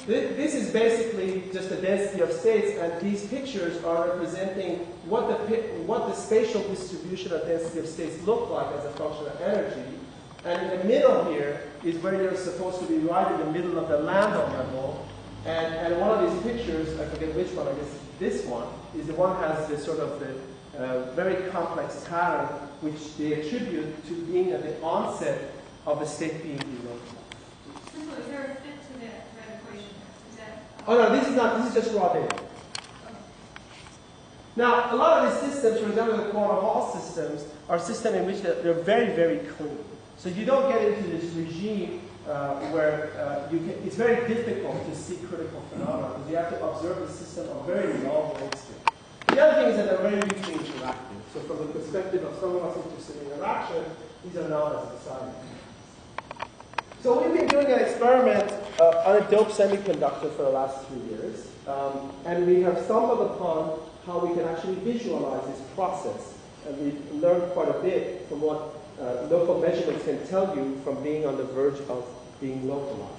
This is basically just the density of states, and these pictures are representing what the spatial distribution of density of states look like as a function of energy. And in the middle here is where you're supposed to be right in the middle of the lambda level. And one of these pictures, I forget which one, I guess this one, is the one that has this sort of very complex pattern which they attribute to being at the onset of the state being delocalized. So is there a fit to that equation? Is that, oh no, this is not, this is just raw data. Now, a lot of these systems, for example, the quantum Hall systems, are systems in which they're very, very clean. So you don't get into this regime where it's very difficult to see critical phenomena because you have to observe the system on very long lengths. The other thing is that they're very mutually interactive. So from the perspective of someone else interested in interaction, these are known as exciting. So we've been doing an experiment on a doped semiconductor for the last 3 years. And we have stumbled upon how we can actually visualize this process. And we've learned quite a bit from what local measurements can tell you from being on the verge of being localized.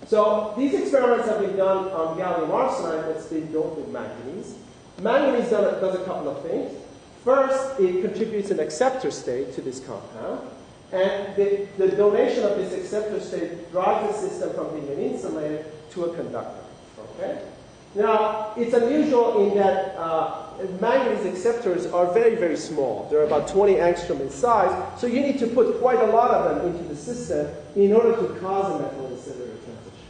So these experiments have been done on gallium arsenide that's been doped with manganese. Manganese does a couple of things. First, it contributes an acceptor state to this compound. And the donation of this acceptor state drives the system from being an insulator to a conductor. Okay? Now, it's unusual in that manganese acceptors are very, very small. They're about 20 angstrom in size, so you need to put quite a lot of them into the system in order to cause a metal insulator transition.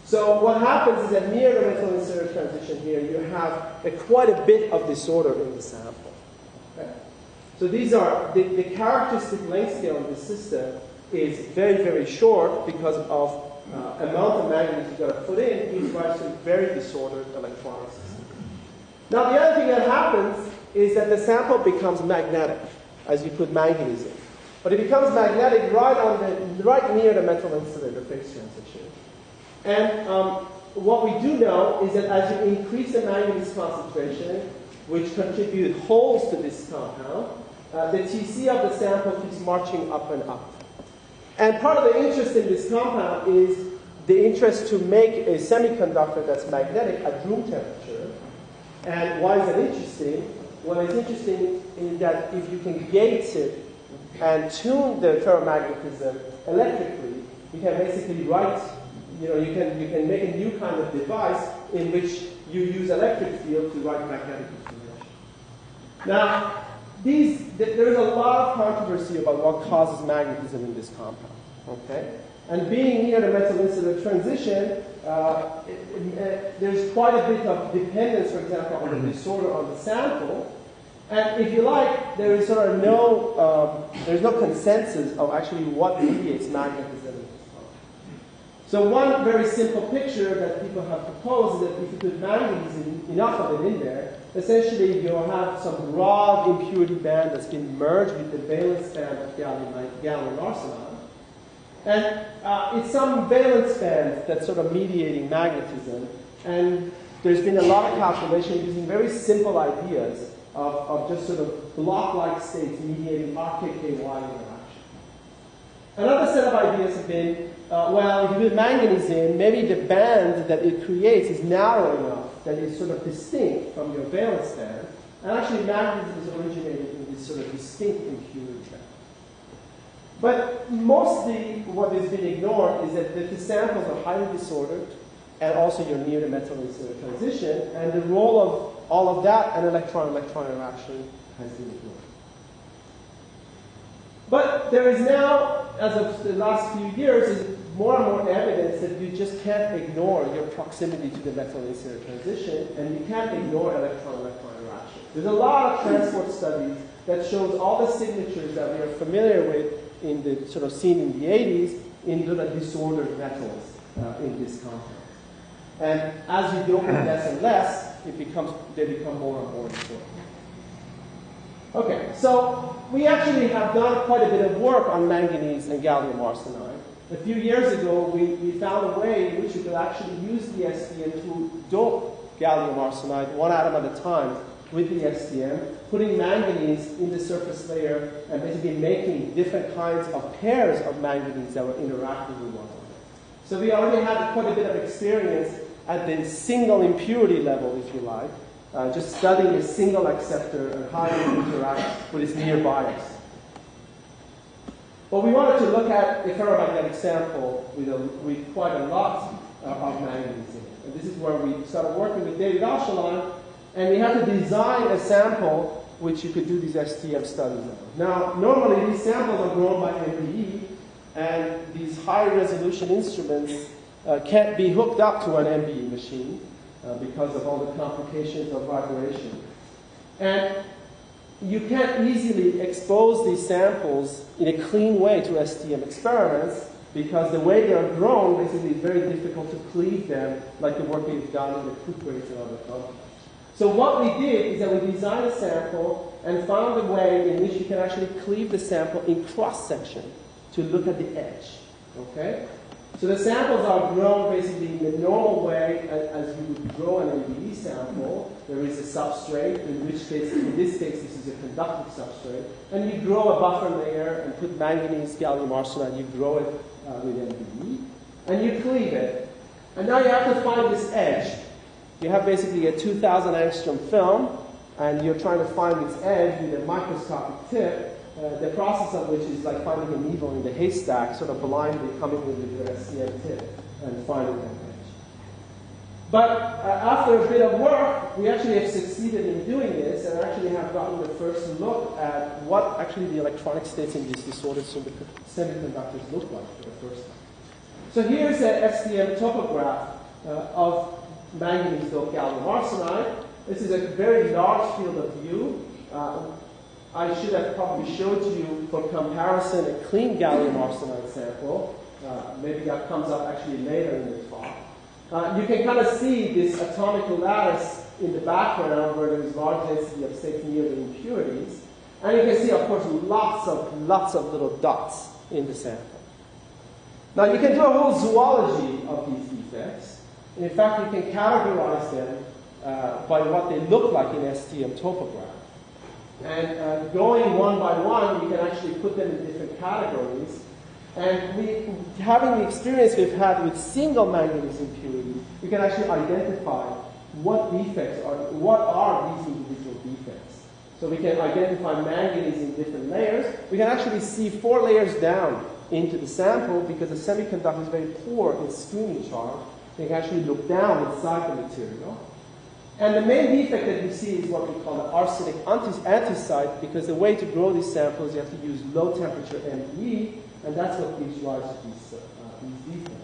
So what happens is that near the metal insulator transition here, you have quite a bit of disorder in the sample. Okay? So these are, the characteristic length scale of the system is very, very short because of amount of manganese you've got to put in gives rise to a very disordered electronic system. Now the other thing that happens is that the sample becomes magnetic as you put manganese in. But it becomes magnetic right near the metal insulator phase transition. And what we do know is that as you increase the manganese concentration, which contribute holes to this compound, the TC of the sample keeps marching up and up. And part of the interest in this compound is the interest to make a semiconductor that's magnetic at room temperature. And why is that interesting? Well, it's interesting in that if you can gate it and tune the ferromagnetism electrically, you can basically write, you can make a new kind of device in which you use electric field to write magnetic information. Now, there is a lot of controversy about what causes magnetism in this compound. Okay? And being near the metal insulator transition, there's quite a bit of dependence, for example, on the disorder on the sample. And if you like, there is sort of there's no consensus of actually what mediates magnetism in this compound. So one very simple picture that people have proposed is that if you put manganese enough of it in there, essentially you'll have some raw impurity band that's been merged with the valence band of gallium arsenide. And it's some valence band that's sort of mediating magnetism. And there's been a lot of calculation using very simple ideas of just sort of block-like states mediating RKKY interaction. Another set of ideas have been, well, if you put manganese in, maybe the band that it creates is narrow enough that it's sort of distinct from your valence band. And actually magnetism is originated in this sort of distinct impurity band. But mostly what has been ignored is that the samples are highly disordered and also you're near the metal insulator transition, and the role of all of that and electron-electron interaction has been ignored. But there is now, as of the last few years, is more and more evidence that you just can't ignore your proximity to the metal insulator transition, and you can't ignore electron-electron interaction. There's a lot of transport studies that shows all the signatures that we are familiar with in the sort of scene in the 80s in the disordered metals in this compound. And as you dope them less and less, they become more and more disordered. Okay, so we actually have done quite a bit of work on manganese and gallium arsenide. A few years ago, we found a way in which we could actually use the SDM to dope gallium arsenide one atom at a time with the SDM, putting manganese in the surface layer and basically making different kinds of pairs of manganese that were interacting with one another. So we already had quite a bit of experience at the single impurity level, if you like, just studying a single acceptor and how it interacts with its nearbyes. But we wanted to look at a ferromagnetic sample with quite a lot of manganese in it. And this is where we started working with David Oshalan, and we had to design a sample which you could do these STM studies on. Now, normally these samples are grown by MBE, and these high-resolution instruments can't be hooked up to an MBE machine because of all the complications of vibration. And you can't easily expose these samples in a clean way to STM experiments because the way they are grown, basically, is very difficult to cleave them like the work we've done in the cuprates and other compounds. So what we did is that we designed a sample and found a way in which you can actually cleave the sample in cross-section to look at the edge. Okay? So the samples are grown basically in the normal way as you would grow an MBE sample. There is a substrate, in this case, this is a conductive substrate. And you grow a buffer layer and put manganese, gallium arsenide, you grow it with MBE. And you cleave it. And now you have to find this edge. You have basically a 2,000 angstrom film, and you're trying to find its edge with a microscopic tip. The process of which is like finding a needle in the haystack, sort of blindly coming in with your STM tip and finding that edge. But after a bit of work, we actually have succeeded in doing this and actually have gotten the first look at what actually the electronic states in these disordered semiconductors look like for the first time. So here's an STM topograph of manganese-doped gallium arsenide. This is a very large field of view. I should have probably showed you, for comparison, a clean gallium arsenide sample. Maybe that comes up actually later in the talk. You can kind of see this atomic lattice in the background where there is large density of states near the impurities. And you can see, of course, lots of little dots in the sample. Now, you can do a whole zoology of these defects. In fact, you can categorize them by what they look like in STM topograph. And going one by one, you can actually put them in different categories. And having the experience we've had with single manganese impurity, we can actually identify what defects what are these individual defects. So we can identify manganese in different layers. We can actually see 4 layers down into the sample because the semiconductor is very poor in screening charge. We can actually look down inside the material. And the main defect that you see is what we call the arsenic antisite, because the way to grow these samples, you have to use low temperature MBE, and that's what gives rise to these defects.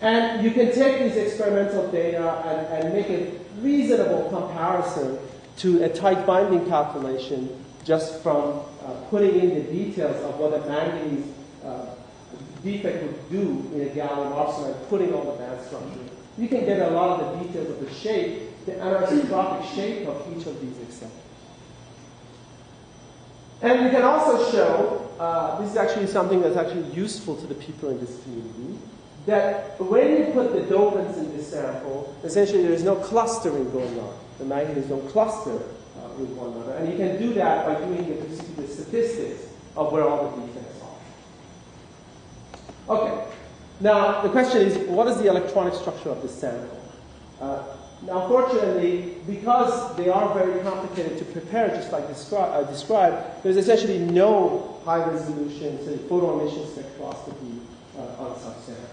And you can take these experimental data and make a reasonable comparison to a tight binding calculation just from putting in the details of what a manganese defect would do in a gallium arsenide, putting all the band structure. You can get a lot of the details of the shape, the anisotropic shape of each of these acceptors. And we can also show, this is actually something that's actually useful to the people in this community, that when you put the dopants in this sample, essentially there is no clustering going on. The manganese don't cluster with one another. And you can do that by doing the statistics of where all the defects are. Okay. Now, the question is, what is the electronic structure of this sample? Now, fortunately, because they are very complicated to prepare, just like described, there's essentially no high-resolution photoemission spectroscopy on such samples.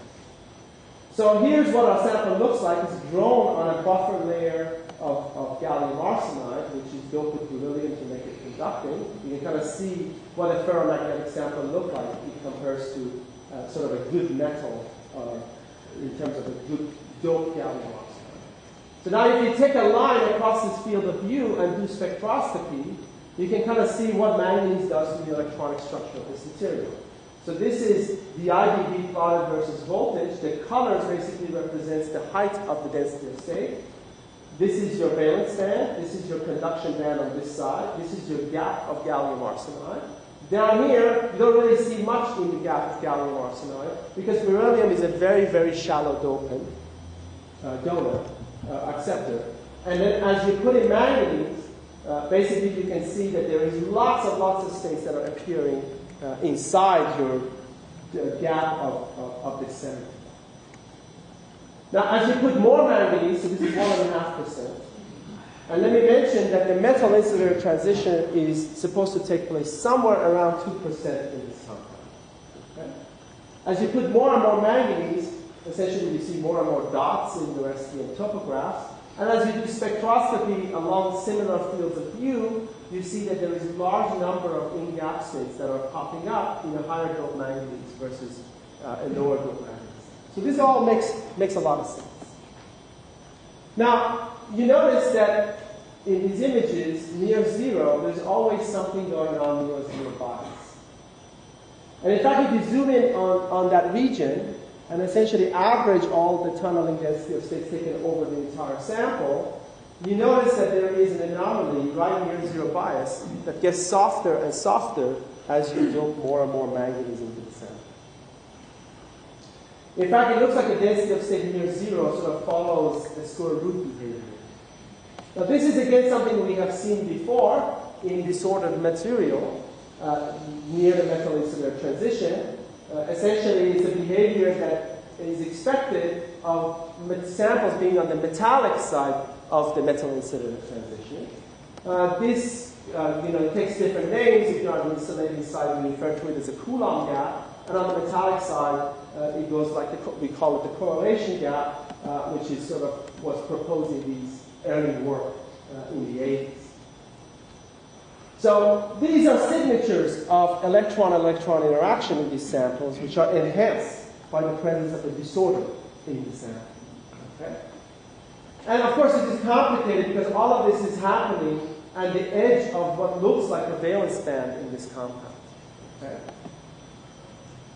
So here's what our sample looks like. It's grown on a buffer layer of gallium arsenide, which is doped with beryllium to make it conducting. You can kind of see what a ferromagnetic sample looks like in comparison to sort of a good metal in terms of a good doped gallium arsenide. So now if you take a line across this field of view and do spectroscopy, you can kind of see what manganese does to the electronic structure of this material. So this is the IBV plotted versus voltage. The colors basically represents the height of the density of state. This is your valence band. This is your conduction band on this side. This is your gap of gallium arsenide. Down here, you don't really see much in the gap of gallium arsenide because beryllium is a very, very shallow donor, acceptor. And then as you put in manganese, basically you can see that there is lots of states that are appearing inside your gap of this semiconductor. Now, as you put more manganese, so this is 1.5%, and let me mention that the metal insulator transition is supposed to take place somewhere around 2% in this compound. Okay? As you put more and more manganese, essentially you see more and more dots in the STM topographs. And as you do spectroscopy along similar fields of view, you see that there is a large number of in-gap states that are popping up in a higher dose manganese versus a lower dose manganese. So this all makes a lot of sense. Now, you notice that in these images, near zero, there's always something going on near zero bias. And in fact, if you zoom in on that region, and essentially average all the tunneling density of states taken over the entire sample, you notice that there is an anomaly right near zero bias that gets softer and softer as you dump more and more manganese into the sample. In fact, it looks like the density of state near zero sort of follows the square root behavior. Now, this is again something we have seen before in disordered material near the metal insulator transition. Essentially, it's a behavior that is expected of samples being on the metallic side of the metal insulator transition. This it takes different names. If you're on the insulating side, we refer to it as a Coulomb gap. And on the metallic side, it goes like we call it the correlation gap, which is sort of what's proposed in these early work in the 80s. So these are signatures of electron-electron interaction in these samples, which are enhanced by the presence of a disorder in the sample. Okay? And of course, it is complicated because all of this is happening at the edge of what looks like a valence band in this compound. Okay?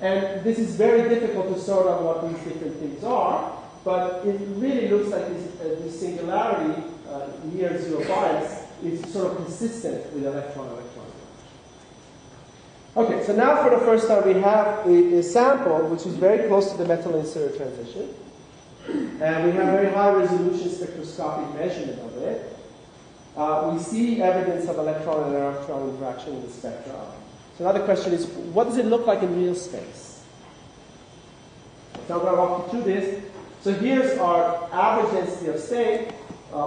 And this is very difficult to sort out what these different things are, but it really looks like this singularity near zero bias is sort of consistent with electron-electron. Okay, so now for the first time we have a sample which is very close to the metal insulator transition. And we have very high resolution spectroscopic measurement of it. We see evidence of electron and electron interaction in the spectra. So now the question is, what does it look like in real space? So I'm going to walk you through this. So here's our average density of state.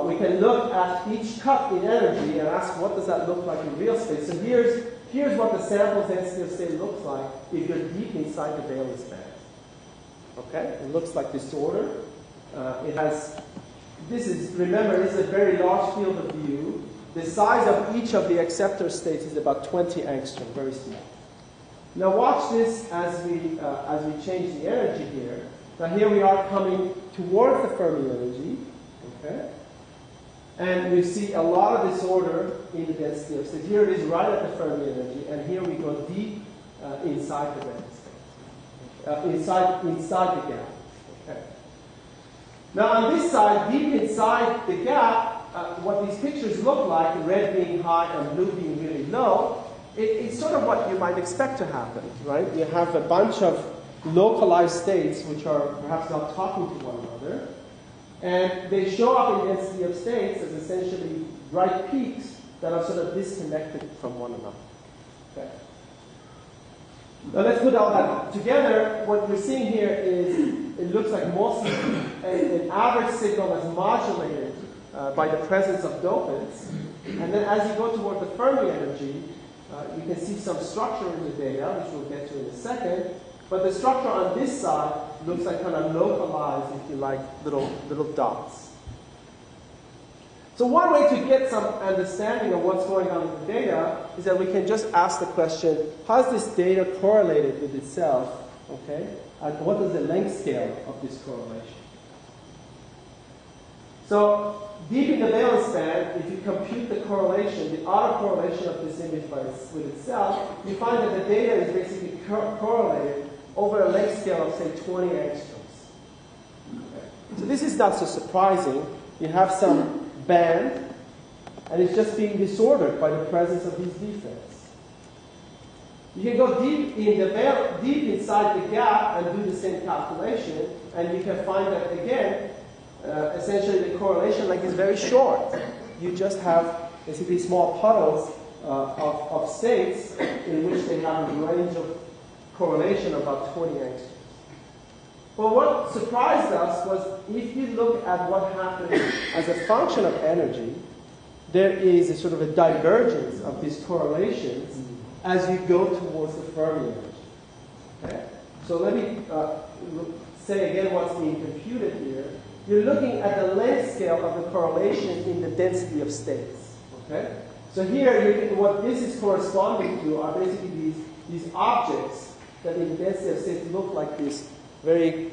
We can look at each cut in energy and ask what does that look like in real space. So here's what the sample density of state looks like if you're deep inside the valence band. Okay, it looks like disorder. Remember, this is a very large field of view. The size of each of the acceptor states is about 20 angstrom, very small. Now watch this as we change the energy here. Now here we are coming towards the Fermi energy. Okay. And we see a lot of disorder in the density of state. Here it is right at the Fermi energy, and here we go deep inside the valence state, inside the gap. Okay. Now on this side, deep inside the gap, what these pictures look like, red being high and blue being really low, it's sort of what you might expect to happen, right? You have a bunch of localized states which are perhaps not talking to one another. And they show up in density of states as essentially bright peaks that are sort of disconnected from one another. Okay. Now let's put all that together. What we're seeing here is it looks like mostly an average signal that's modulated by the presence of dopants. And then as you go toward the Fermi energy, you can see some structure in the data, which we'll get to in a second. But the structure on this side looks like kind of localized, if you like, little dots. So one way to get some understanding of what's going on in the data is that we can just ask the question, how is this data correlated with itself? Okay? And what is the length scale of this correlation? So deep in the valence band, if you compute the correlation, the autocorrelation of this image with itself, you find that the data is basically correlated over a length scale of, say, 20 angstroms. Okay. So this is not so surprising. You have some band, and it's just being disordered by the presence of these defects. You can go deep inside the gap and do the same calculation, and you can find that, again, essentially the correlation length is very short. You just have basically small puddles of states in which they have a range of correlation about 20 angstroms. Well, what surprised us was if you look at what happens as a function of energy, there is a sort of a divergence of these correlations as you go towards the Fermi energy. Okay? So let me say again what's being computed here. You're looking at the length scale of the correlation in the density of states. Okay? So here, what this is corresponding to are basically these objects that in the density of states look like these very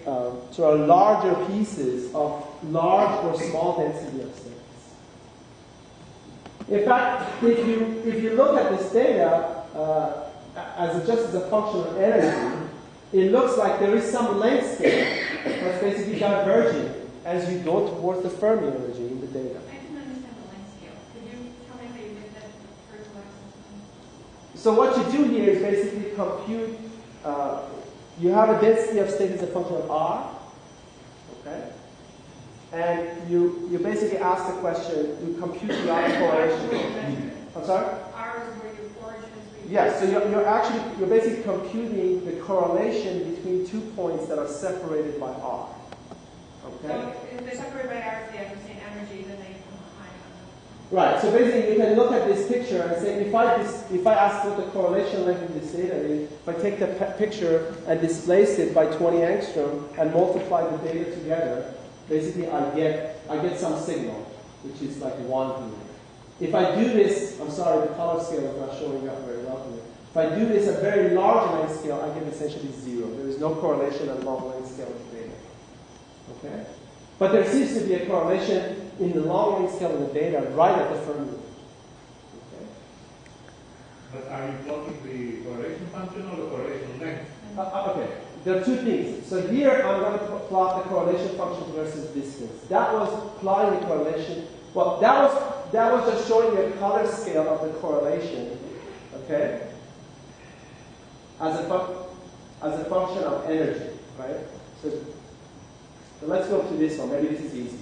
sort of larger pieces of large or small density of states. In fact, if you look at this data just as a function of energy, it looks like there is some length scale that's basically diverging as you go towards the Fermi energy in the data. I didn't understand the length scale. Could you tell me how you did that first lesson? So what you do here is basically compute, you have a density of state as a function of R, okay? And you basically ask the question, you compute the autocorrelation. I'm sorry? R is where your origin is. Yes, so you're basically computing the correlation between 2 points that are separated by R. Okay? So if they're separated by R, if they have the same energy, then they come behind. Right, so basically you can look at this picture and say, if I ask what the correlation length of this data is, if I take the picture and displace it by 20 angstrom and multiply the data together, basically I get some signal, which is like 1 here. If I do this, I'm sorry, the color scale is not showing up very well here. If I do this at very large length scale, I get essentially 0. There is no correlation at long length scale of data. Okay? But there seems to be a correlation in the long length scale of the data right at the Fermi. Okay? But are you plotting the correlation function or the correlation length? Okay. There are 2 things. So here I'm going to plot the correlation function versus distance. That was plotting the correlation. Well, that was just showing you a color scale of the correlation, okay, as a function of energy, right? So let's go to this one. Maybe this is easy.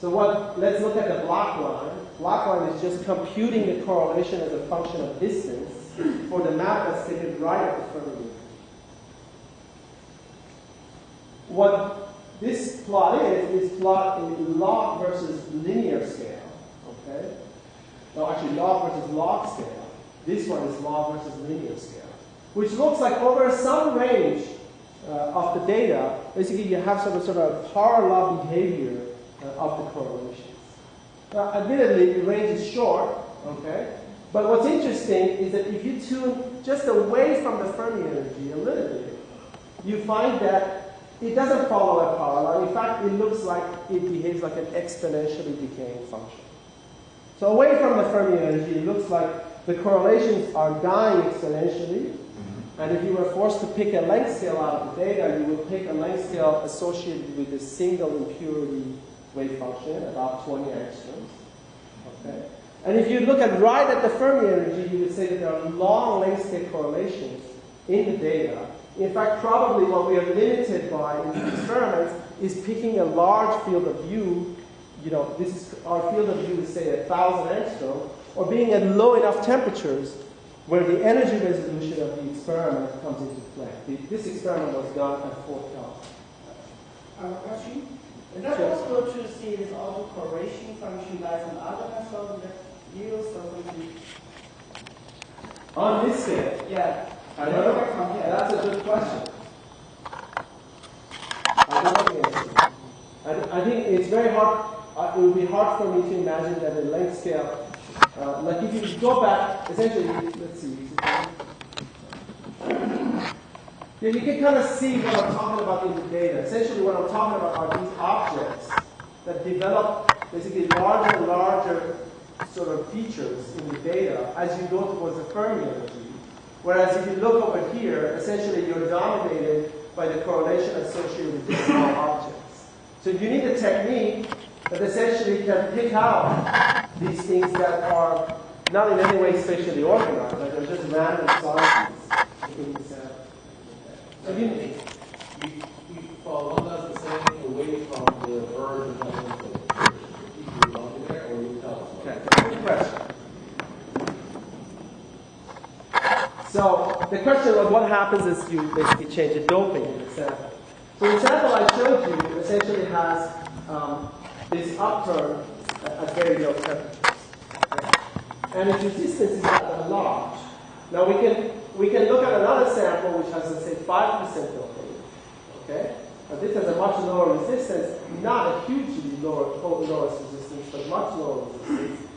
So let's look at the black line. Black line is just computing the correlation as a function of distance for the map that's taken right at the Fermi. What this plot is plot in log versus linear scale, okay? No, actually log versus log scale. This one is log versus linear scale, which looks like over some range of the data, basically you have sort of power law behavior of the correlations. Now, admittedly, the range is short, okay? But what's interesting is that if you tune just away from the Fermi energy a little bit, you find that it doesn't follow a power law. In fact, it looks like it behaves like an exponentially decaying function. So away from the Fermi energy, it looks like the correlations are dying exponentially. And if you were forced to pick a length scale out of the data, you would pick a length scale associated with a single impurity wave function, about 20 angstroms. Okay? And if you look at right at the Fermi energy, you would say that there are long length scale correlations in the data. In fact, probably what we are limited by in the experiments is picking a large field of view. You know, this is our field of view is say 1,000 angstrom, or being at low enough temperatures where the energy resolution of the experiment comes into play. This experiment was done at 4 Kelvin. I have a question. Is that possible to see this autocorrelation function by some other method that use On this scale? Yeah. I don't know. That's a good question. I don't know the answer. I think it's very hard. It would be hard for me to imagine that a length scale, like if you go back, essentially, let's see. Yeah, you can kind of see what I'm talking about in the data. Essentially, what I'm talking about are these objects that develop basically larger and larger sort of features in the data as you go towards the Fermi energy. Whereas if you look over here, essentially you're dominated by the correlation associated with these small objects. So you need a technique that essentially can pick out these things that are not in any way spatially organized, like they're just random sizes. So you follow one does the same thing away from the verge and keep you there, or you tell us? Okay, good question. So the question was, what happens is you basically change the doping in the sample. So the sample I showed you essentially has this upturn at very low temperatures. Okay? And its resistance is not large. Now we can look at another sample which has, let's say, 5% doping. Okay? Now this has a much lower resistance, not a hugely lowest resistance, but much lower resistance.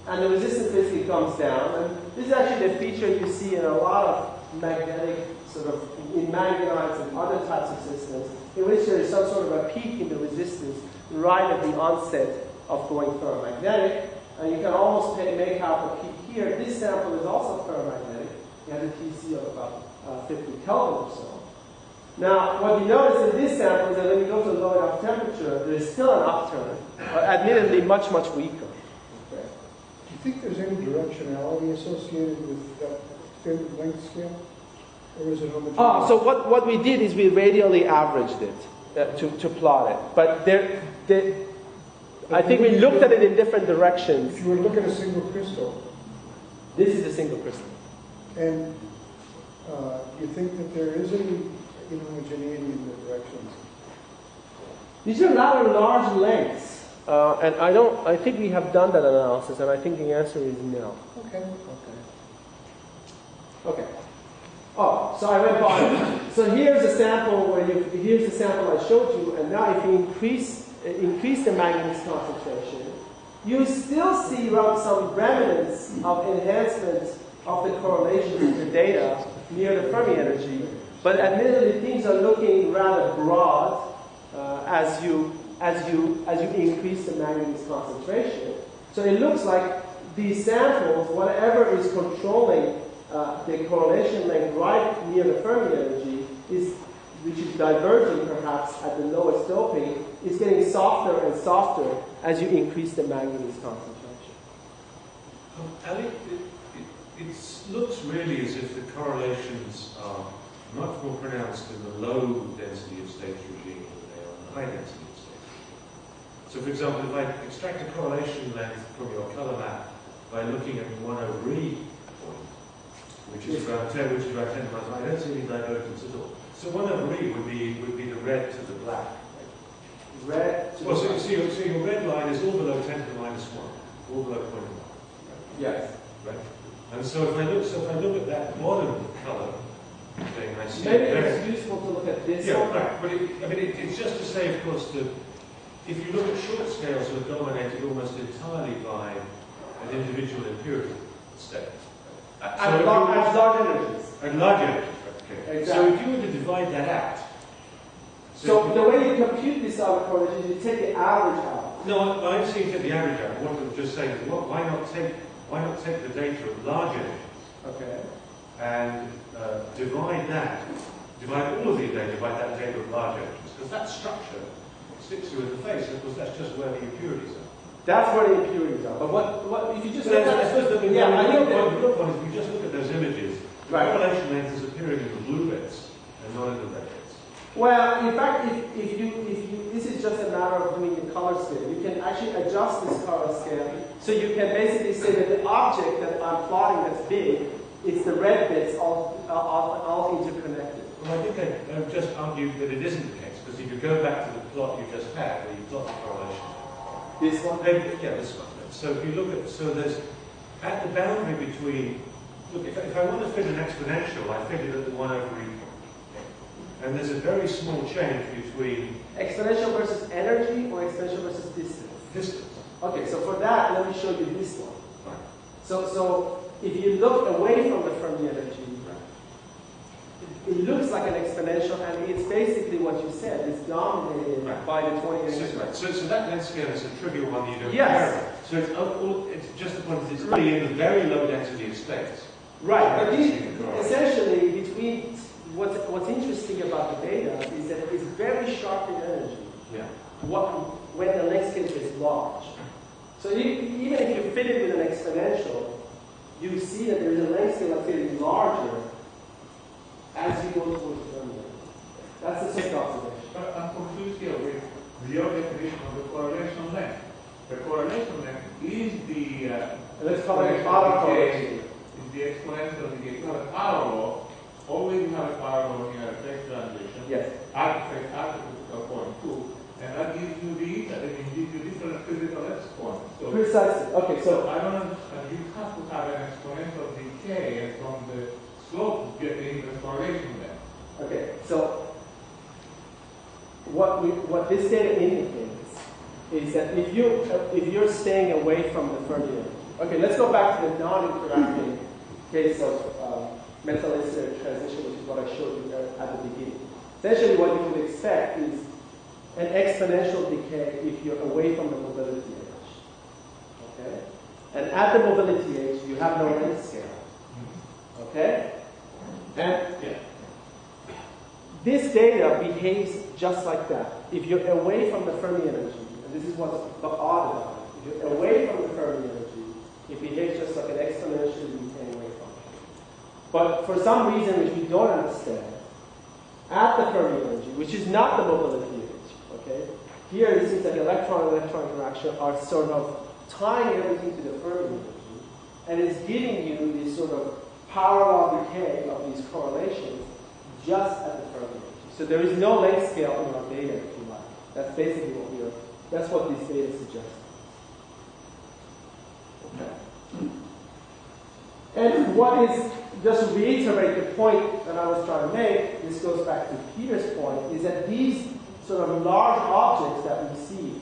And the resistance basically comes down. And this is actually the feature you see in a lot of magnetic, sort of, in magnetites and other types of systems, in which there is some sort of a peak in the resistance right at the onset of going ferromagnetic. And you can almost make out a peak here. This sample is also ferromagnetic. It has a TC of about 50 Kelvin or so. Now, what you notice in this sample is that when you go to low enough temperature, there is still an upturn, admittedly much, much weaker. Okay. Do you think there's any directionality associated with that standard length scale? Or is it homogeneous? So what we did is we radially averaged it to plot it. But I think we looked at it in different directions. If you were to look at a single crystal, This is a single crystal. and you think that there is any homogeneity in the directions? These are rather large lengths, and I think we have done that analysis, and I think the answer is no. Okay. Okay. Oh, so I went by. So here's a sample here's the sample I showed you, and now if you increase the manganese concentration, you still see some remnants of enhancement of the correlation of the data near the Fermi energy. But admittedly, things are looking rather broad as you increase the manganese concentration. So it looks like these samples, whatever is controlling the correlation length right near the Fermi energy, which is diverging perhaps at the lowest doping, is getting softer and softer as you increase the manganese concentration. Ali, it looks really as if the correlations are much more pronounced in the low density of states regime than they are in the high density of states regime. So for example, if I extract a correlation length from your color map by looking at 1 over E point, which is about 10 to the minus, I don't see any divergence at all. So 1 over E would be the red to the black. Red to Well, the so your red line is all below 10 to the minus 1, all below 0.1. Yes. Right? And so if I look at that bottom color thing, I see Maybe there. it's useful to look at this Yeah, one. right. But it's just to say, of course, that if you look at short scales that are dominated almost entirely by an individual impurity state. At large energies. And large energies. Okay. Exactly. So if you were to divide that out. So the way you compute this out of correlation is you take the average out. No, I'm saying take the average out. What I'm just saying is, why not take the data of large energies Okay. and divide all of the data by that data of large energies, because that structure sticks you in the face, and of course that's just where the impurities are. That's where the impurities are. But what if you just But I suppose that I the real point is, if you just look at those images, the Right. correlation length is appearing in the blue bits and not in the red bits. Well, in fact, if you this is just a matter of doing the color scale. You can actually adjust this color scale, so you can basically say that the object that I'm plotting that's big, it's the red bits all interconnected. Well, I think I've just argued that it isn't the case, because if you go back to the plot you just had, where you plot the correlation. This one. Yeah, this one. So if you look at, there's, at the boundary between, look, if I want to fit an exponential, I fit it at the 1 over E. And there's a very small change between Exponential versus energy or exponential versus distance? distance. Okay, so for that, let me show you this one. Right. So if you look away from the Fermi energy, it looks like an exponential, and it's basically what you said. It's dominated Right. by the 20 energy. So that length scale is a trivial one that you don't Yes. care about. So it's just the point that it's really in the very low density of states. Right, but Right. essentially, between what's interesting about the data is that it's very sharp in energy. Yeah. When the length scale is large. So even if you fit it with an exponential, you see that there's a length scale that's getting larger as you go towards the terminal. That's the second observation. But I'm confused here with your definition of the correlation length. The correlation length is the Let's call it auto correlation. is the exponential decay. You have a power law. Always you have a power law when you have a phase transition. Yes. at critical point 2, and that gives you gives you different critical exponents. So, Precisely. Okay, so I don't understand. You have to have an exponential decay, and from the slope you get the inverse correlation there. okay, so what this data indicates is that if you're staying away from the Fermi energy. Okay, let's go back to the non-interacting case of metal-insular transition, which is what I showed you at the beginning. Essentially, what you would expect is an exponential decay if you're away from the mobility edge. Okay? And at the mobility edge, you have no length scale. Okay? And this data behaves just like that. If you're away from the Fermi energy, and this is what's odd about it, if you're away from the Fermi energy, it behaves just like an exponentially decaying wave function. But for some reason which we don't understand, at the Fermi energy, which is not the mobility edge, okay? Here it seems like electron-electron interaction are sort of tying everything to the Fermi energy, and it's giving you this sort of parallel decay of these correlations just at the Fermi energy. So there is no length scale in our data, if you like. That's basically that's what these data suggest. Okay. And what is, just to reiterate the point that I was trying to make, this goes back to Peter's point, is that these sort of large objects that we see,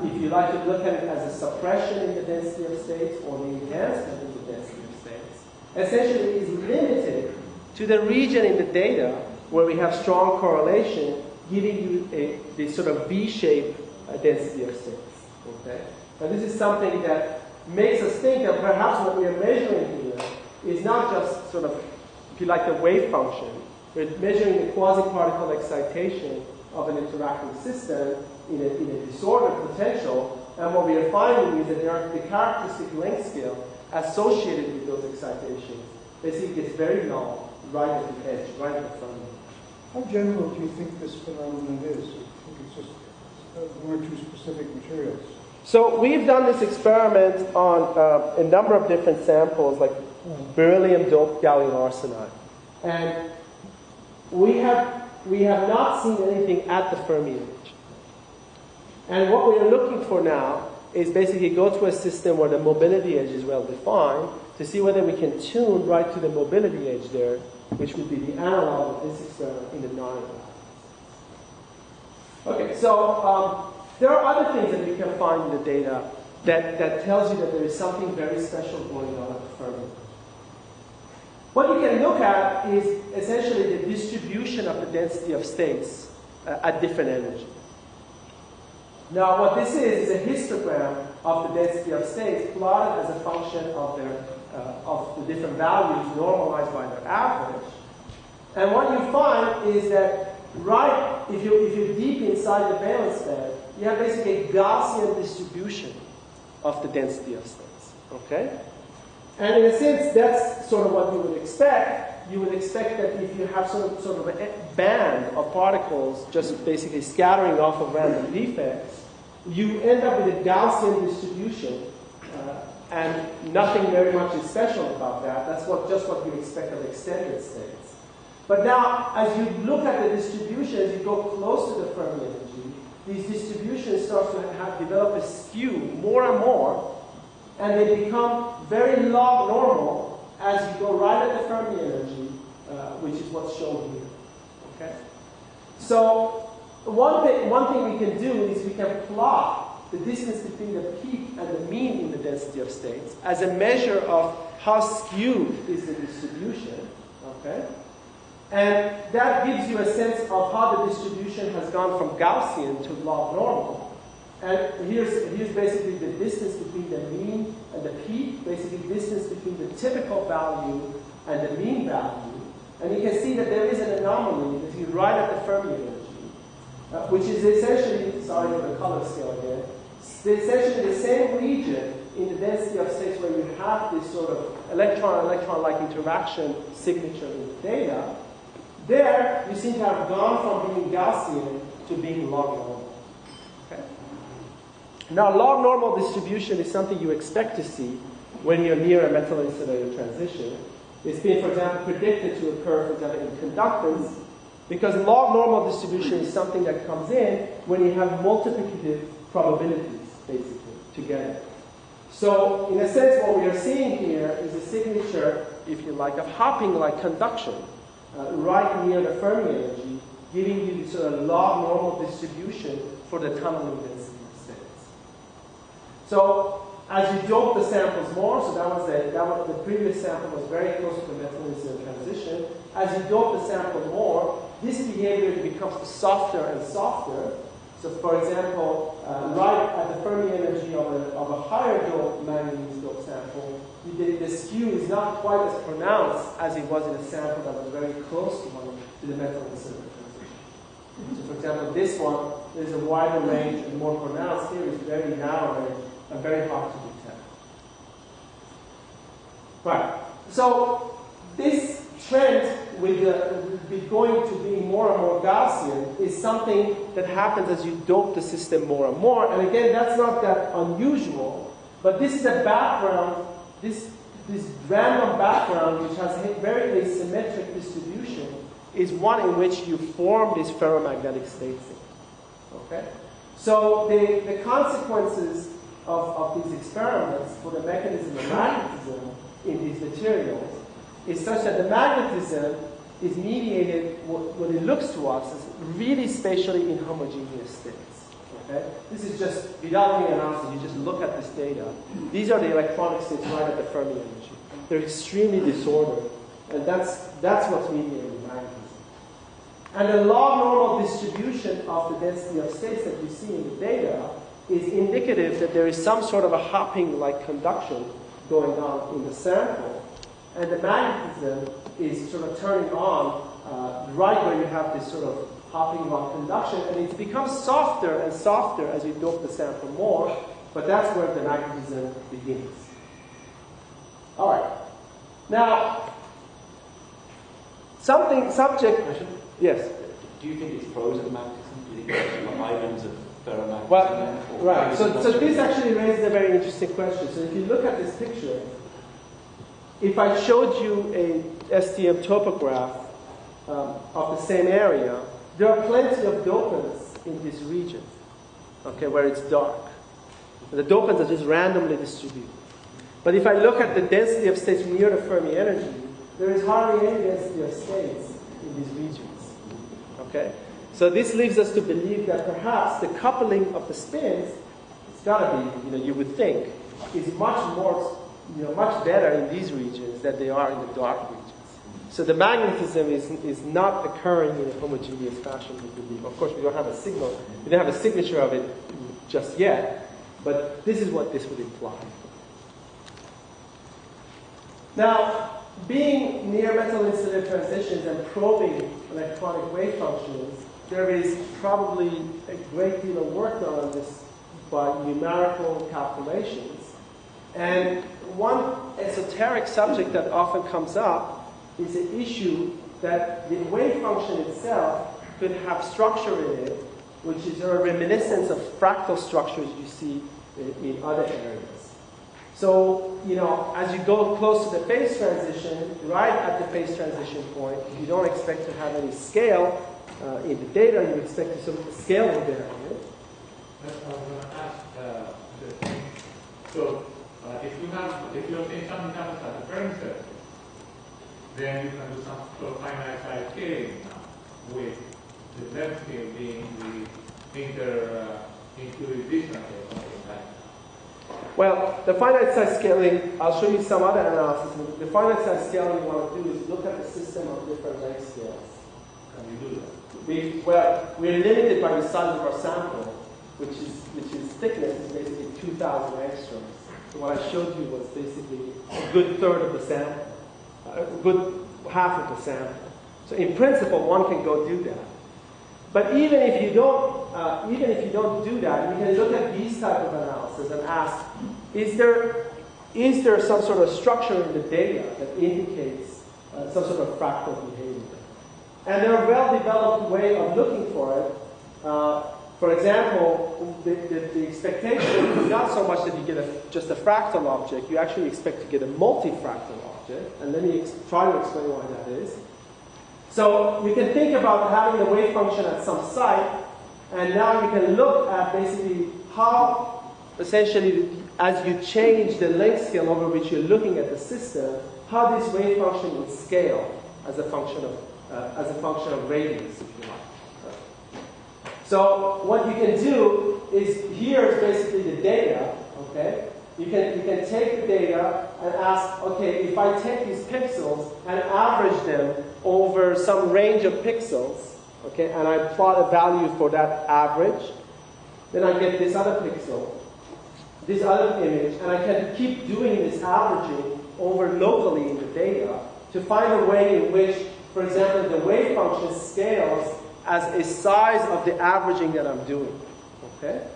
if you like to look at it as a suppression in the density of states or the enhancement in the density of states, essentially is limited to the region in the data where we have strong correlation, giving you this sort of V-shaped density of states. Okay? And this is something that makes us think that perhaps what we are measuring here is not just sort of, if you like, the wave function. We're measuring the quasi-particle excitation of an interacting system in a disordered potential, and what we are finding is that there are the characteristic length scale associated with those excitations. Basically, it's very long, right at the edge, right at the front. How general do you think this phenomenon is? Do you think it's just one or two specific materials? So we've done this experiment on a number of different samples, like beryllium-doped gallium arsenide. And we have not seen anything at the Fermi edge. And what we are looking for now is basically go to a system where the mobility edge is well defined to see whether we can tune right to the mobility edge there, which would be the analog of this experiment in the non-interacting. Okay, so there are other things that we can find in the data that tells you that there is something very special going on at the Fermi. What you can look at is essentially the distribution of the density of states at different energies. Now, what this is a histogram of the density of states plotted as a function of the different values normalized by their average. And what you find is that if you're deep inside the valence band, you have basically a Gaussian distribution of the density of states. Okay? And in a sense, that's sort of what you would expect. You would expect that if you have sort of a band of particles just basically scattering off of random defects, you end up with a Gaussian distribution, and nothing very much is special about that. That's just what you expect of extended states. But now, as you look at the distribution, as you go close to the Fermi energy, these distributions start to develop a skew more and more, and they become very log normal as you go right at the Fermi energy, which is what's shown here. Okay? So one thing we can do is we can plot the distance between the peak and the mean in the density of states as a measure of how skewed is the distribution. Okay? And that gives you a sense of how the distribution has gone from Gaussian to log normal. And here's basically the distance between the mean and the peak, basically distance between the typical value and the mean value. And you can see that there is an anomaly that you right at the Fermi energy, which is essentially, sorry for the color scale again, essentially the same region in the density of states where you have this sort of electron-electron-like interaction signature in the data. There, you seem to have gone from being Gaussian to being log normal. Okay? Now, log normal distribution is something you expect to see when you're near a metal-insulator transition. It's been, for example, predicted to occur, for example, in conductance Because log normal distribution is something that comes in when you have multiplicative probabilities, basically, together. So, in a sense, what we are seeing here is a signature, if you like, of hopping-like conduction right near the Fermi energy, giving you the sort of log normal distribution for the tunneling density of states. So, as you dope the samples more, so that was the previous sample was very close to the metal-incident transition. As you dope the sample more, this behavior becomes softer and softer. So, for example, right at the Fermi energy of a higher dope manganese dope sample, the skew is not quite as pronounced as it was in a sample that was very close to the metal-incident transition. So, for example, this one, there's a wider range and more pronounced. Here is very narrow range and very hard to detect. Right. So this trend with going to being more and more Gaussian is something that happens as you dope the system more and more. And again, that's not that unusual, but this is a background, this random background which has a very asymmetric distribution is one in which you form these ferromagnetic states in. Okay? So the consequences of these experiments for the mechanism of magnetism in these materials is such that the magnetism is mediated, what it looks to us, as really spatially inhomogeneous states. Okay? This is just, without any analysis, you just look at this data. These are the electronic states right at the Fermi energy. They're extremely disordered, and that's what's mediating magnetism. And the log normal distribution of the density of states that you see in the data is indicative that there is some sort of a hopping-like conduction going on in the sample. And the magnetism is sort of turning on right where you have this sort of hopping-like conduction. And it becomes softer and softer as you dope the sample more. But that's where the magnetism begins. All right. Now, yes? Do you think it's frozen magnetism? Do you think it's islands of ferromagnetism? Well, right. So this actually raises a very interesting question. So if you look at this picture, if I showed you a STM topograph of the same area, there are plenty of dopants in this region, okay, where it's dark. The dopants are just randomly distributed. But if I look at the density of states near the Fermi energy, there is hardly any density of states in these regions. Okay? So this leads us to believe that perhaps the coupling of the spins, it's got to be, you would think, is much more, much better in these regions than they are in the dark regions. So the magnetism is not occurring in a homogeneous fashion, we believe. Of course, we don't have a signal, we don't have a signature of it just yet, but this is what this would imply. Now, being near metal incident transitions and probing electronic wave functions, there is probably a great deal of work done on this by numerical calculations. And one esoteric subject that often comes up is the issue that the wave function itself could have structure in it, which is a reminiscence of fractal structures you see in other areas. So, as you go close to the phase transition, right at the phase transition point, you don't expect to have any scale in the data. You expect to sort of scale in there. That's what I was going to ask. So, if you're saying something happens at the Fermi surface, then you can do some sort of finite size scaling now, with the left scale being the inter-distance or something like that. Well, the finite size scaling, I'll show you some other analysis. The finite size scaling we want to do is look at the system of different length scales. Can you do that? We're limited by the size of our sample, which is thickness is basically 2,000 angstroms. So what I showed you was basically a good third of the sample, a good half of the sample. So in principle, one can go do that. But even if you don't do that, you can look at these type of analysis and ask, is there some sort of structure in the data that indicates some sort of fractal behavior? And there are well-developed way of looking for it. For example, the expectation is not so much that you get just a fractal object. You actually expect to get a multifractal object. And let me try to explain why that is. So you can think about having the wave function at some site, and now you can look at basically how, essentially, as you change the length scale over which you're looking at the system, how this wave function will scale as a function of radius, if you like. So what you can do is, here is basically the data, okay? You can take the data and ask, okay, if I take these pixels and average them over some range of pixels, okay, and I plot a value for that average, then I get this other pixel, this other image, and I can keep doing this averaging over locally in the data to find a way in which, for example, the wave function scales as a size of the averaging that I'm doing, okay?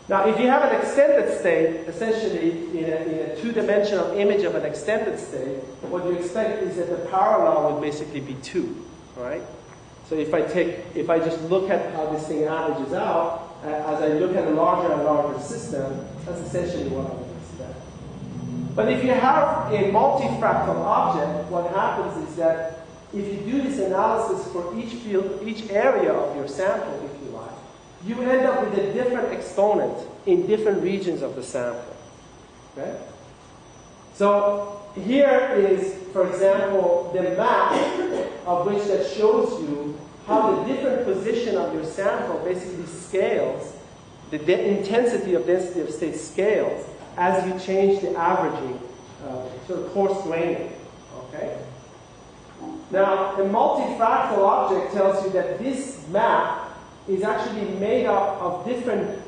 Now, if you have an extended state, essentially in a two-dimensional image of an extended state, what you expect is that the parallel would basically be 2, right? So if I just look at how this thing averages out, as I look at a larger and larger system, that's essentially what I would expect. But if you have a multifractal object, what happens is that if you do this analysis for each field, each area of your sample, if you like, you end up with a different exponent in different regions of the sample. Okay? So here is, for example, the map of which that shows you how the different position of your sample basically scales, the intensity of density of state scales as you change the averaging, sort of coarse graining. Okay? Now, a multifractal object tells you that this map is actually made up of different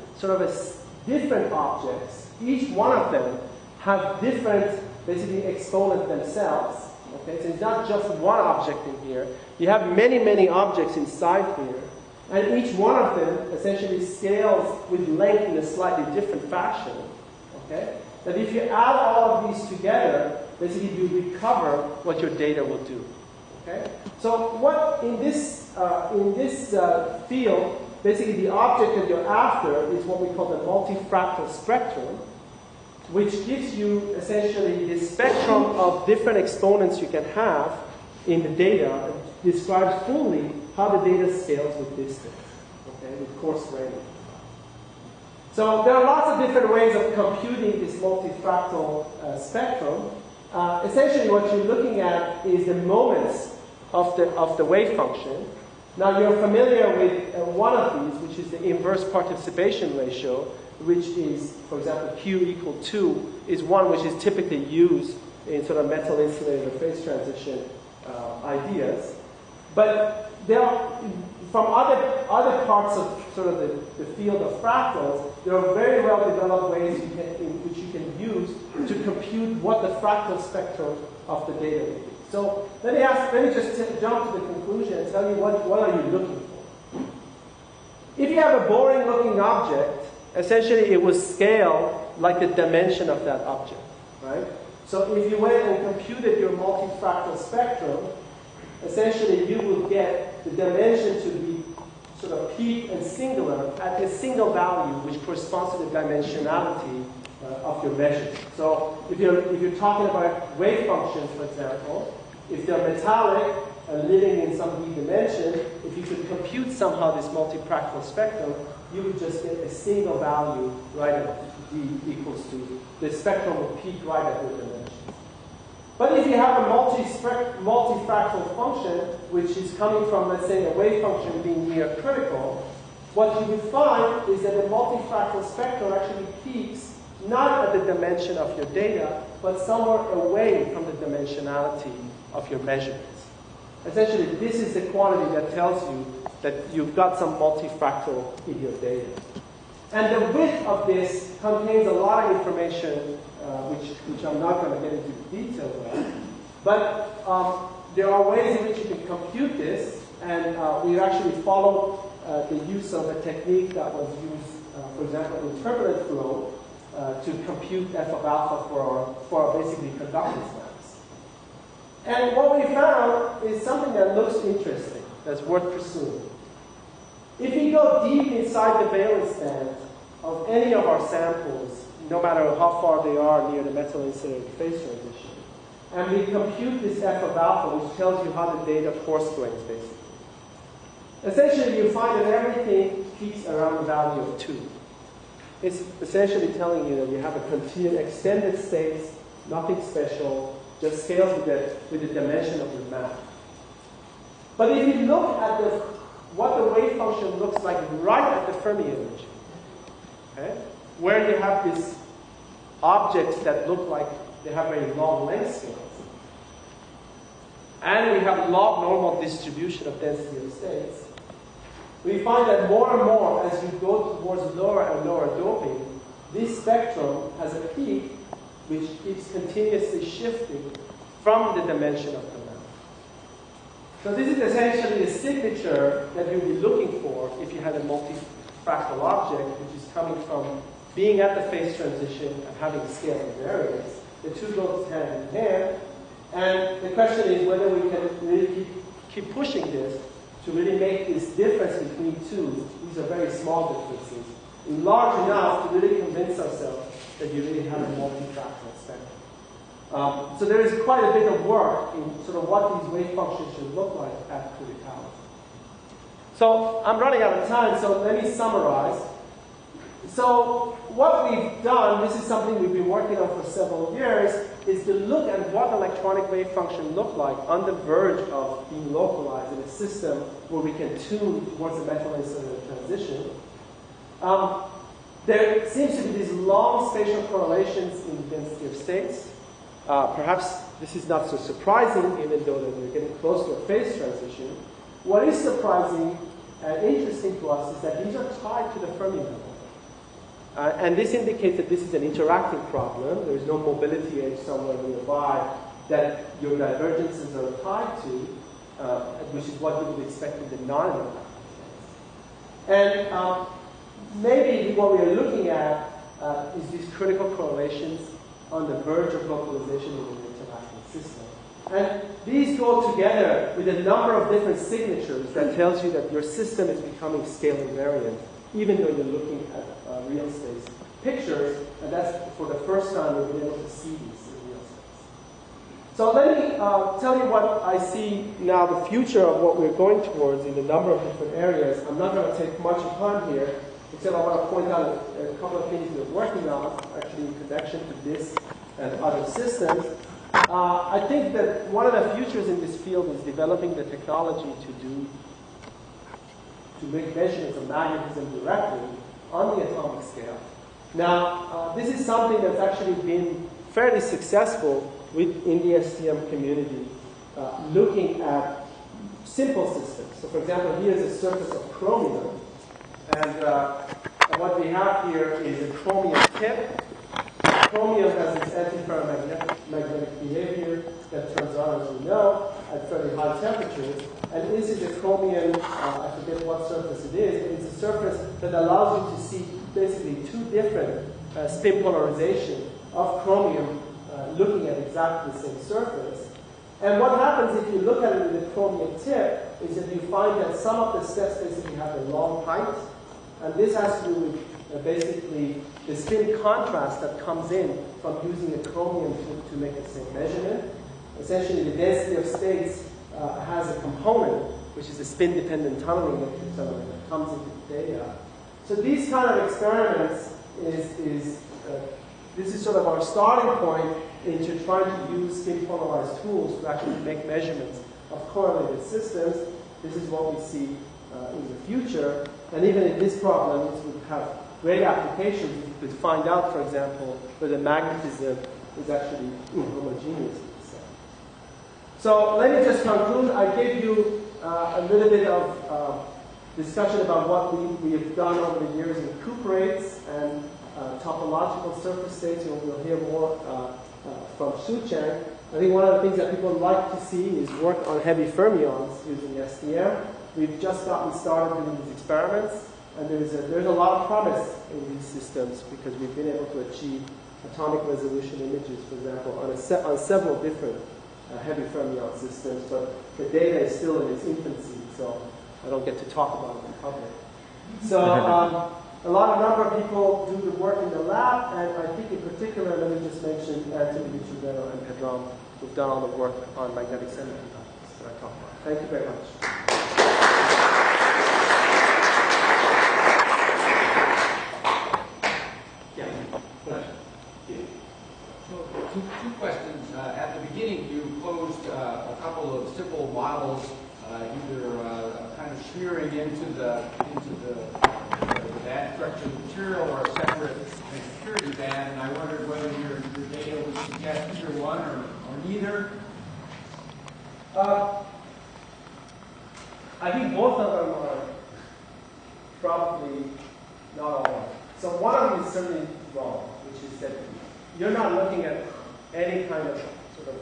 objects. Each one of them have different, basically, exponents themselves. Okay, so it's not just one object in here. You have many, many objects inside here, and each one of them essentially scales with length in a slightly different fashion. Okay, that if you add all of these together, basically you recover what your data will do. Okay, so what in this field, basically the object that you're after is what we call the multifractal spectrum, which gives you essentially the spectrum of different exponents you can have in the data, and describes fully how the data scales with distance, okay, with coarse graining. So there are lots of different ways of computing this multifractal spectrum. Essentially what you're looking at is the moments of the wave function. Now you're familiar with one of these, which is the inverse participation ratio, which is, for example, Q equal 2, is one which is typically used in sort of metal insulator phase transition ideas. But there are, from other parts of sort of the field of fractals, there are very well developed ways in which you can use to compute what the fractal spectrum of the data will be. So let me just jump to the conclusion and tell you what are you looking for. If you have a boring looking object, essentially it will scale like the dimension of that object, right? So if you went and computed your multifractal spectrum, essentially you will get the dimension to be sort of peak and singular at a single value which corresponds to the dimensionality of your measure. So if you're talking about wave functions, for example, if they're metallic and living in some d dimension, if you could compute somehow this multifractal spectrum, you would just get a single value right at d equals to, the spectrum will peak right at the dimension. But if you have a multifractal function, which is coming from, let's say, a wave function being near critical, what you would find is that the multifractal spectrum actually peaks not at the dimension of your data, but somewhere away from the dimensionality of your measurements. Essentially, this is the quantity that tells you that you've got some multifractal in your data. And the width of this contains a lot of information, which I'm not going to get into the details of. But there are ways in which you can compute this, and we've actually followed the use of a technique that was used, for example, in turbulent flow, to compute f of alpha for our basically conductance maps. And what we found is something that looks interesting, that's worth pursuing. If you go deep inside the valence band of any of our samples, no matter how far they are near the metal insulated phase transition, and we compute this f of alpha, which tells you how the data coarse grains, basically. Essentially, you find that everything peaks around the value of 2. It's essentially telling you that you have a continued extended states, nothing special, just scales with the dimension of your map. But if you look at what the wave function looks like right at the Fermi energy, okay, where you have these objects that look like they have very long length scales, and we have log normal distribution of density of states, we find that more and more, as you go towards lower and lower doping, this spectrum has a peak which keeps continuously shifting from the dimension of the map. So this is essentially a signature that you'll be looking for if you had a multifractal object, which is coming from being at the phase transition and having a scale invariance. The two go hand in hand. And the question is whether we can really keep pushing this to really make this difference between two, these are very small differences, large enough to really convince ourselves that you really have a multifractal spectrum. So there is quite a bit of work in sort of what these wave functions should look like at criticality. So I'm running out of time, so let me summarize. So what we've done, this is something we've been working on for several years, is to look at what electronic wave function look like on the verge of being localized in a system where we can tune towards the metal insular transition. There seems to be these long spatial correlations in the density of states. Perhaps this is not so surprising, even though that we're getting close to a phase transition. What is surprising and interesting to us is that these are tied to the Fermi level. And this indicates that this is an interacting problem. There is no mobility edge somewhere nearby that your divergences are tied to, which is what you would expect in the non-interacting case. And maybe what we are looking at is these critical correlations on the verge of localization in an interacting system. And these go together with a number of different signatures that tells you that your system is becoming scale invariant, even though you're looking at real space pictures, and that's for the first time we've been able to see these in real space. So let me tell you what I see now, the future of what we're going towards in a number of different areas. I'm not going to take much time here, except I want to point out a couple of things we're working on, actually in connection to this and other systems. I think that one of the futures in this field is developing the technology to make measurements of magnetism directly on the atomic scale. Now, this is something that's actually been fairly successful in the STM community, looking at simple systems. So, for example, here's a surface of chromium, and what we have here is a chromium tip. Chromium has this antiferromagnetic behavior that turns on, as we know, at fairly high temperatures. And this is a chromium, I forget what surface it is, but it's a surface that allows you to see basically two different spin polarization of chromium looking at exactly the same surface. And what happens if you look at it with a chromium tip is that you find that some of the steps basically have a long height. And this has to do with basically the spin contrast that comes in from using a chromium to make the same measurement. Essentially, the density of states has a component, which is a spin-dependent tunneling matrix element that comes into the data. So these kind of experiments this is sort of our starting point into trying to use spin-polarized tools to actually make measurements of correlated systems. This is what we see in the future. And even in this problem, it would have great applications if you could find out, for example, whether magnetism is actually inhomogeneous. So let me just conclude. I gave you a little bit of discussion about what we have done over the years in recuperates and topological surface states. We'll hear more from Shu-Chang. I think one of the things that people like to see is work on heavy fermions using STM. We've just gotten started doing these experiments, and there's a lot of promise in these systems because we've been able to achieve atomic resolution images, for example, on several different heavy fermion systems, but the data is still in its infancy, so I don't get to talk about it in public. So a number of people do the work in the lab, and I think in particular, let me just mention Anthony Vitruvero and Pedram we've done all the work on magnetic semiconductors that I talked about. Thank you very much. So, two questions. At the beginning, you posed a couple of simple models, either kind of smearing into the band structure of the material or a separate security band, and I wondered whether your data would suggest either one or neither. I think both of them are probably not all right. So one of them is certainly wrong, which is that you're not looking at any kind of sort of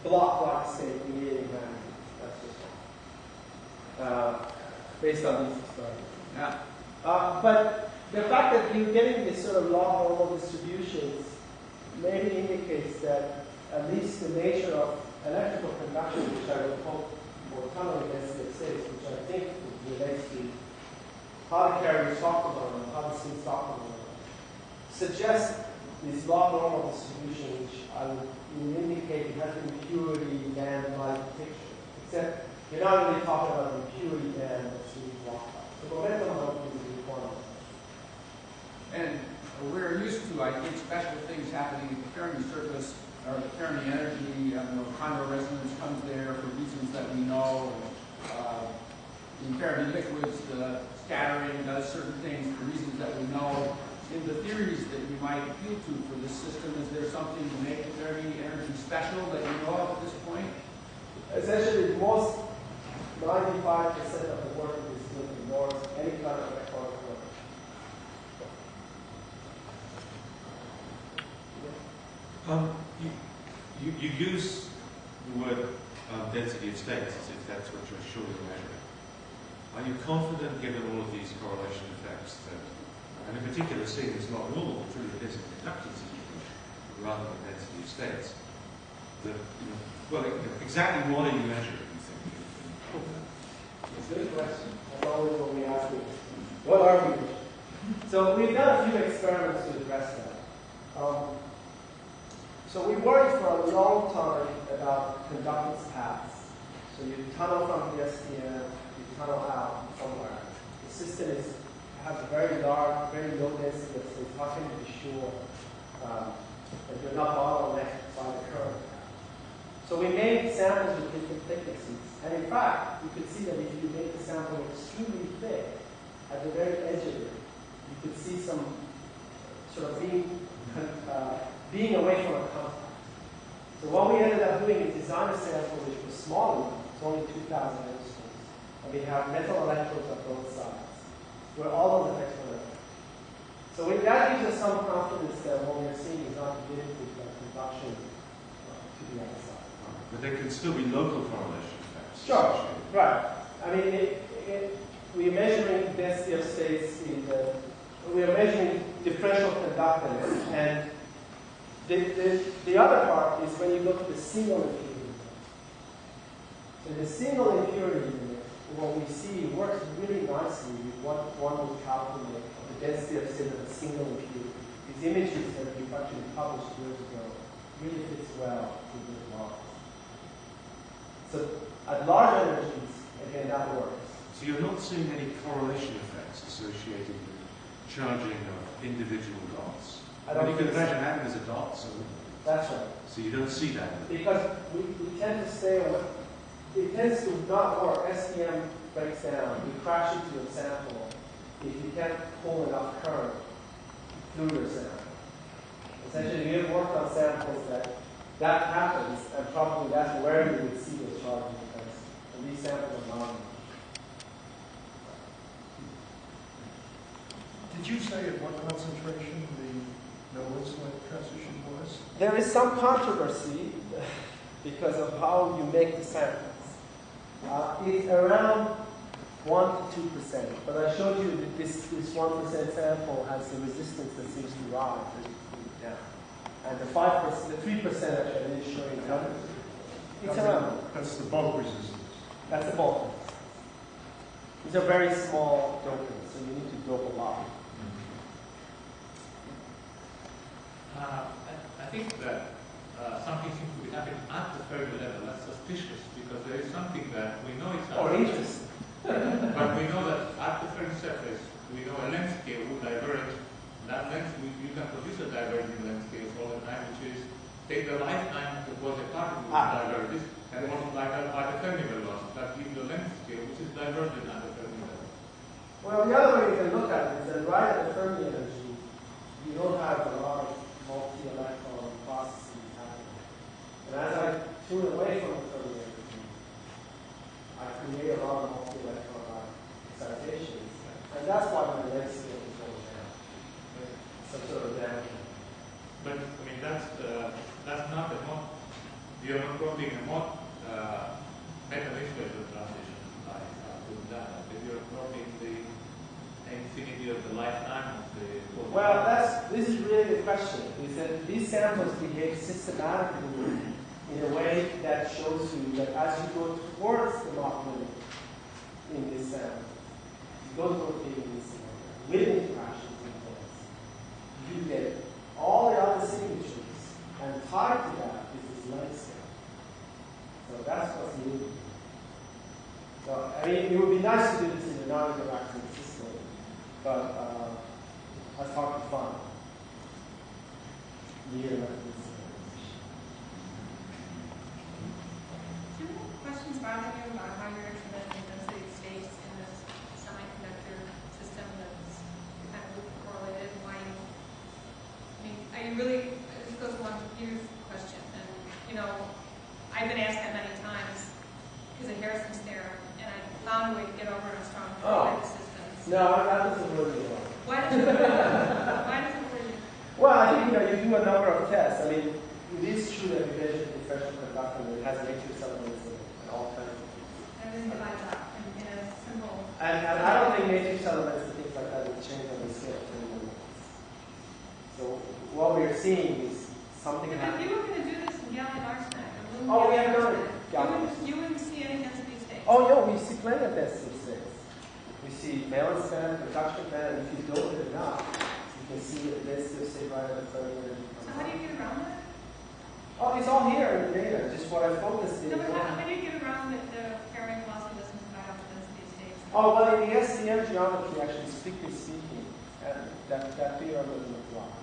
block state mediating band. That's just wrong. Based on these studies. Yeah. But the fact that you're getting this sort of log normal distributions maybe indicates that at least the nature of electrical conduction, which I would hope for tunneling density of states, which I think relates to how the carriers talk about them, how the things talk about them, suggests this log normal distribution, which I would indicate it has an impurity band-like picture. Except you're not really talking about an impurity band that's really blocked out. The momentum of is really quantum. And we're used to, I think, special things happening at the Fermi surface, or the Fermi energy. Contour resonance comes there for reasons that we know. In Fermi liquids, the scattering does certain things for reasons that we know. In the theories that you might appeal to for this system, is there something to make the Fermi energy special that you know of at this point? Essentially, most 95% of the work is still ignores any kind of electronic work. You use the word density of states as if that's what you're surely measuring. Are you confident, given all of these correlation effects, that, and in particular, seeing this not normal, but really it is a conductance distribution rather than density of states, that, well, exactly what are you measuring, you think? It's a good question. That's always what we ask you. What are we measuring? So we've done a few experiments to address that. So we worried for a long time about conductance paths. So you tunnel from the STM, you tunnel out somewhere. The system has a very large, very low density of states. How can you be sure that you're not bottlenecked by the current path? So we made samples with different thicknesses. And in fact, you could see that if you make the sample extremely thick, at the very edge of it, you could see some sort of being away from a contact. So what we ended up doing is design a sample which was smaller, it's only 2,000 angstroms, and we have metal electrodes on both sides, where all of the metal electrodes. So that gives us some confidence that what we're seeing is not related to conduction to the other side. But there can still be local correlation effects. Sure, right. I mean, we're measuring density of states we are measuring differential conductance, and the other part is when you look at the single impurity. So the single impurity, what we see works really nicely with what one would calculate the density of state of a single impurity. These images that we've actually published years ago really fits well with these models. So at large energies, again, that works. So you're not seeing any correlation effects associated with charging of individual dots? You can imagine atoms as a dot, so that's right. So you don't see that? Because we tend to stay away. It tends to not work. STM breaks down. You crash into a sample. If you can't pull enough current through your sample. Essentially, we have worked on samples that happens, and probably that's where you would see those charging effects. And these samples are non. Did you say at what concentration the no-insulate transition was? There is some controversy because of how you make the samples. It's around 1 to 2%, but I showed you that this 1% sample has a resistance that seems to rise as you cool it down. And the 5%, the 3% actually I didn't show you. It's around. That's the bulk resistance. That's the bulk resistance. These are very small dopants, so you need to dope a lot. I think that something we know a length scale would diverge. That length, you can produce a diverging length scale all the time, which is take the lifetime of what the particle diverges and multiply that by the Fermi velocity. That gives you a length scale which is divergent at the Fermi level. Well, the other way you can look at it is that right at the Fermi energy, you don't have a lot of multi-electron processes happening. And as I tune away from the Fermi energy, I create a lot of multi-electron excitations. And that's why my length scale is going down. Some sort of damage. But I mean that's not the mod. You're not plotting a mod metal-infinite transition like doing that. But you're plotting the infinity of the lifetime of the. Well, this is really the question. Is that these samples behave systematically in a way that shows you that as you go towards the Mach limit in this sample, you go towards the with interactions in place, you get all the other signatures, and tied to that is this length scale. So that's what's needed. So, I mean, it would be nice to do this in a non-interacting system, but that's hard to find. Do questions bother you about how you're implementing density states in this semiconductor system that's kind of correlated? Why you, I mean, are you really, this goes along with your question, and, you know, I've been asked that many times because of Harrison's theorem, and I found a way to get over a strong correlated systems. No, that doesn't work at all. Why does it work? Well, I think, you do a number of tests. I mean, it is true that we measure the differential conductance, and it has matrix elements and all kinds of things. And then divide that in a simple. And I don't think matrix elements and things like that will change on the scale of 10 millimeters. So what we're seeing is something But if happening. you were going to do this in gallium arsenide, Oh, we have done it. you wouldn't see any density states. Oh, yeah, we see plenty of density states. We see valence band, conduction band, and if you build it enough, you can see the density state right at the Fermi energy. So how do you get around that? Oh, it's all here in the data. Just what I focused No, is. but how do you get around that the carrying velocity doesn't divide out the density states? Oh, well, in the SCM geometry, actually, strictly speaking, that theorem doesn't apply.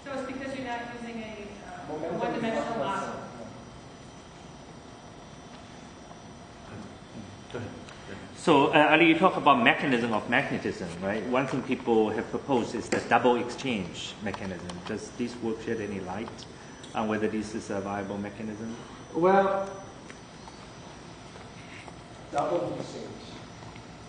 So it's because you're not using a Momentum one-dimensional is model. Go ahead. So, Ali, you talk about mechanism of magnetism, right? One thing people have proposed is the double exchange mechanism. Does this work shed any light on whether this is a viable mechanism? Well, double exchange.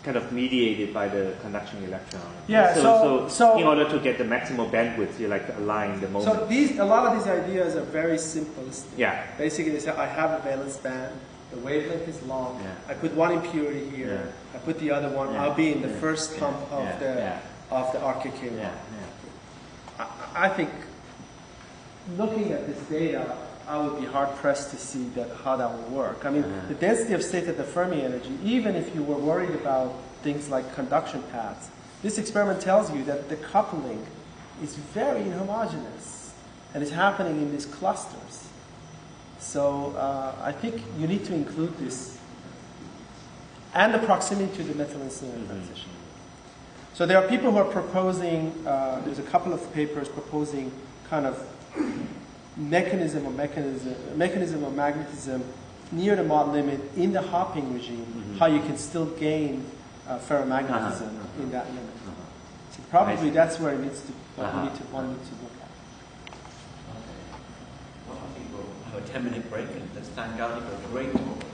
Kind of mediated by the conduction electron. Yeah, so in order to get the maximal bandwidth, you like align the moment. So a lot of these ideas are very simplistic. Yeah. Basically, they say I have a valence band. The wavelength is long. Yeah. I put one impurity here. Yeah. I put the other one. Yeah. I'll be in the Yeah. first hump of the RKK one. Yeah. I think looking at this data, I would be hard pressed to see how that would work. I mean, the density of state at the Fermi energy, even if you were worried about things like conduction paths, this experiment tells you that the coupling is very inhomogeneous and is happening in these clusters. So I think you need to include this and the proximity to the metal-incident transition. So there are people who are proposing, there's a couple of papers proposing kind of mechanism of magnetism near the Mach limit in the hopping regime, how you can still gain ferromagnetism in that limit. So probably that's where it needs to, one needs to look at. Well, I think we'll have a 10-minute break and let's thank Ali for a great talk.